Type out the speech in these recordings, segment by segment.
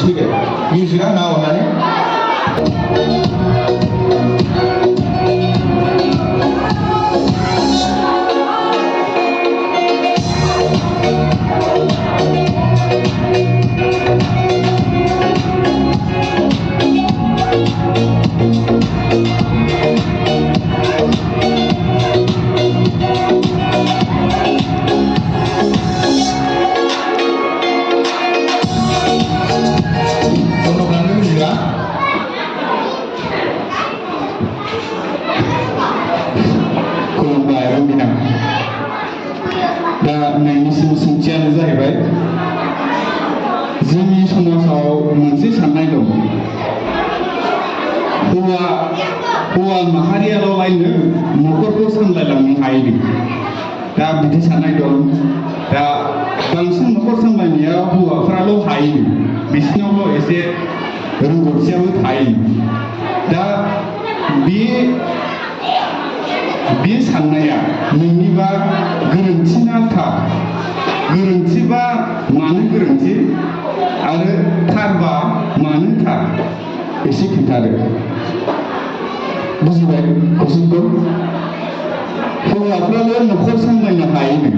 फैदो मिउजिकआ ना अननानै सोंथियानो जाहैबाय जोंनि समाजाव मोनसे साननाय दं हौवा माहारियाल'लायनो न'खरखौ सामलायलांनो हायो दा बिदि साननाय दं दा बांसिन न'खर सामलायनाया हौवाफ्राल' हायो बिसिनावल' एसे रोंगौथियाबो थायो दा बे साननाया नोंनिबा गोरोन्थि ना थार गोरोन्थिबा मानो गोरोन्थि आरो थारबा मानो थार एसे खिन्थादो बुजिबाय कुइसनखौ हौवाफ्राल' न'खर सामलायनो हायोनो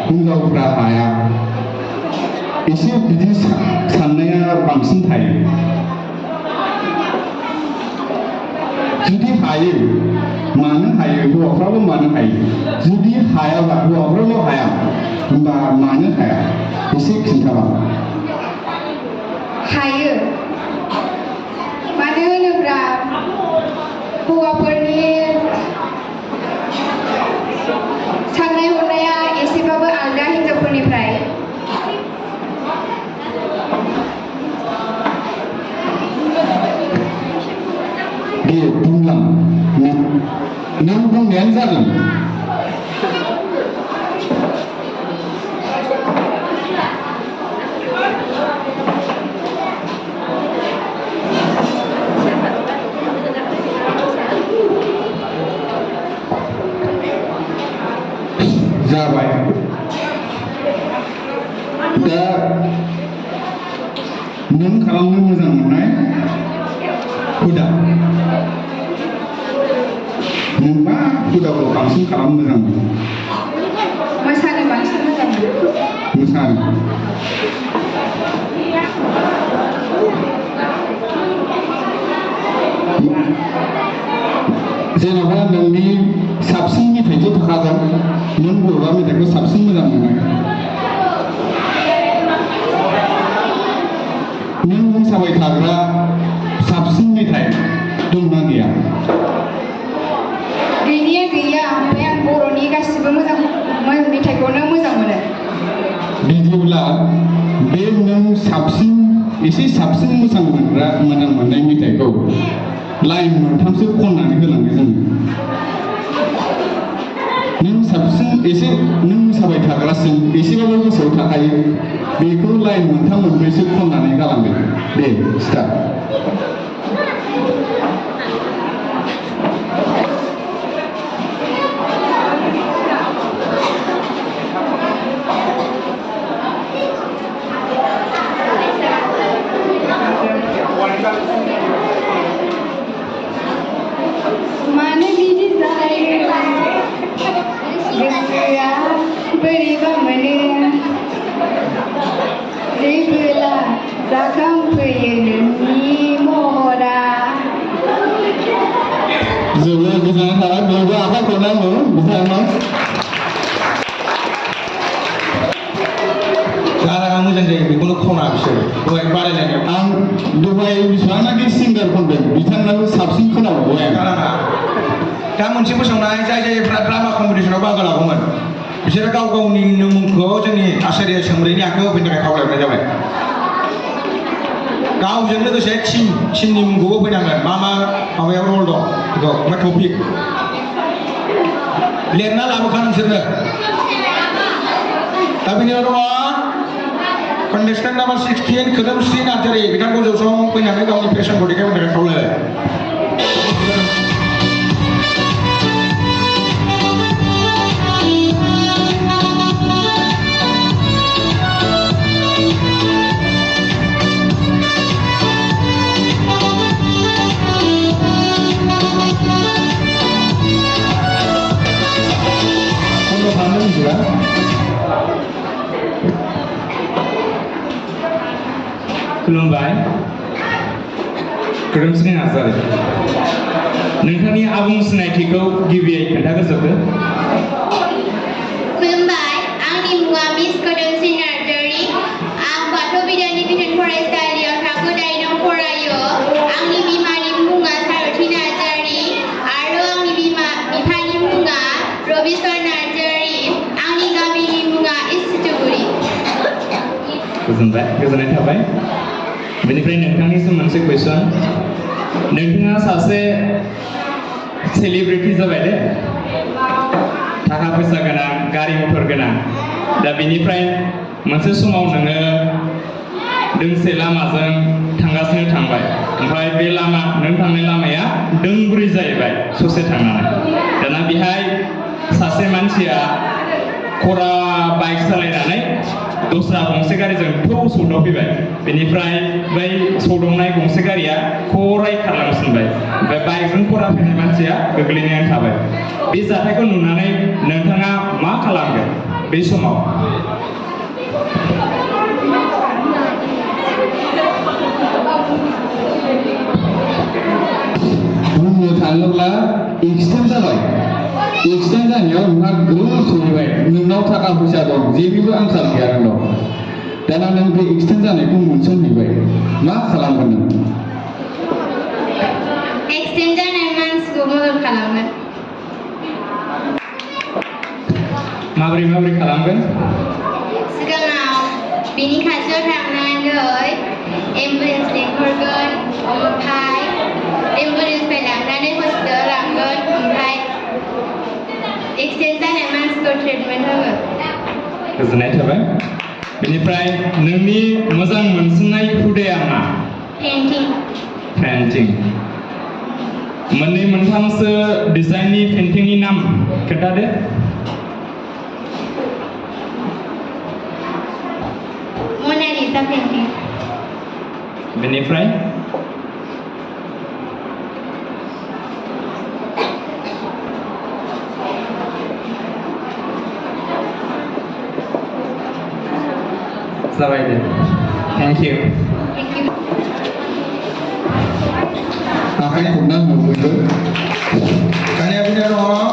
हिनजावफ्रा हाया एसे बिदि साननाया बांसिन थायो जुदि हायो मानो हायो हौवाफ्राल' मानो हायो जुदि हायाबा हौवाफ्राल' हाया होमबा मानो हाया एसे खिन्थाबा हायो मानो होनोब्ला हौवाफोरनि साननाय हनाया एसेबाबो आलदा हिनजावफोरनिफ्राय दे बुंलां नों बुंनायानो जागोन जाबाय दा नों खालामनो मोजां मोननाय हुदा नों मा हुदाखौ बांसिन खालामनो मोजां मोनो मोसानो बांसिन मोजां मोनो मोसानो जेनेबा नोंनि साबसिन मेथाइथ' थाखागोन नों बबेबा मेथाइखौ साबसिन मोजां मोनो नों मोसाबाय थाग्रा साबसिन मेथाइ दंना गैया गैनाया गैया ओमफ्राय आं बर'नि गासिबो मोजां मेथाइखौनो मोजां मोनो बिदिब्ला बे नों एसे साबसिन मोजां मोननाय मेथाइखौ लाइन मोनथामसो खननानै होलांदो जोङो नों साबसिन एसे नों मोसाबाय थाग्रासिन एसेबाबो गोसोआव थाखायो बेखौ लाइन मोनथाम मोनब्रैसो खननानै गालांदो दे स्टार्ट मानो बिदि जायो गोसोआ बोरैबा मोनो जेबोला जाखांफैयो नोंनि महरा जोबोद गोजोननाय थाबाय बयबो आखाइखौ नांगौ बिथांमोन गाराङा मोजां जायो बेखौनो खना बिसोरो दहाय बादायलायनायाव आं दहाय बेसेबांनाखि सिंगार खनदों बिथांनाबो साबसिन खोनाबावबाय आं गाराङा दा मोनसे फोसावनाय जाय जायफ्रा ड्रामा कम्पिटिसनाव बाहागो लागौमोन बिसोरो गाव गावनि मुंखौ जोंनि आचार्य सोमब्रैनि आखायाव होफैनो थाखाय खावलायहरनाय जाबाय गावजों लोगोसे टिमनि मुंखौबो फैनांगोन मा माबायाव रल दं बेखौ मा टपिक लिरना लाबोखा नोंसोरनो दा बेनि उनाव दङ कन्टेस्टेन्ट नाम्बार 16 खोदोमस्रि नार्जारि बिथांखौ जौस्रां फैनानै गावनि पेशनखौ देखायनो थाखाय खावलायबाय खालामदों बिदिबा खुलुमबाय खोरोमसिं नार्जारि नोंथांनि आबुं सिनायथिखौ गिबियै खोन्थाग्रोजोबदो खुलुमबाय आंनि मुङा मिस खोरोमसिं नार्जारि आं बाथौ बिधाननि बिधान फरायसालियाव थाखो 8 आव फरायो आंनि बिमानि मुङा सारथि नार्जारि आरो आंनि बिफानि मुङा रबिस्वर नार्जारि आंनि गामिनि मुङा इसितुगुरि गोजोननाय थाबाय बेनिफ्राय नोंथांनिसिम मोनसे कुइसन नोंथाङा सासे सेलिब्रिटि जाबाय दे थाखा फैसा गोनां गारि मटर गोनां दा बेनिफ्राय मोनसे समाव नोङो दोंसे लामाजों थांगासिनो थांबाय ओमफ्राय बे लामा नों थांनाय लामाया दोंब्रै जाहैबाय ससे थांनानै दाना बेहाय सासे मानसिया खरा बाइक सालायनानै दस्रा गंसे गारिजों थौ सौदावफैबाय बेनिफ्राय बै सौदावनाय गंसे गारिया खराय खारलांफिनबाय ओमफ्राय बाइकजों खरा फैनाय मानसिया गोग्लैनानै थाबाय बे जाथायखौ नुनानै नोंथाङा मा खालामगोन बे समाव बुंनो थाङोब्ला एक्सिडेन्ट जाबाय एक्सिडेन्ट जानायाव नोंहा ग्रोब सहैबाय नोंनाव थाखा फैसा दं जेनिबो आंखाल गैया नोंनाव दाना नों बे एक्सिडेन्ट जानायखौ मोनसनहैबाय मा खालामगोन नों एक्सिडेन्ट जानाय मानसिखौ मदद खालामगोन माबोरै खालामगोन सिगाङाव बिनि खाथियाव थांनानै एम्बुलेन्स लिंहरगोन ओमफ्राय एम्बुलेन्सनिफ्राय लांनानै हस्पिटालाव लांगोन ओमफ्राय एक्सिडेन्ट जानाय मानसिखौ ट्रिटमेन्ट होगोन गोजोननाय थाबाय बेनिफ्राय नोंनि मोजां मोनसिननाय हुदाया मा पेन्टिं मोननै मोनथामसो डिजाइननि पेन्टिंनि नाम खोन्थादो मनालिसा पेन्टिं बेनिफ्राय जाबाय दे थेंक इउ आखाइ खबना होनो बयबो दानिया बिदिनो दङ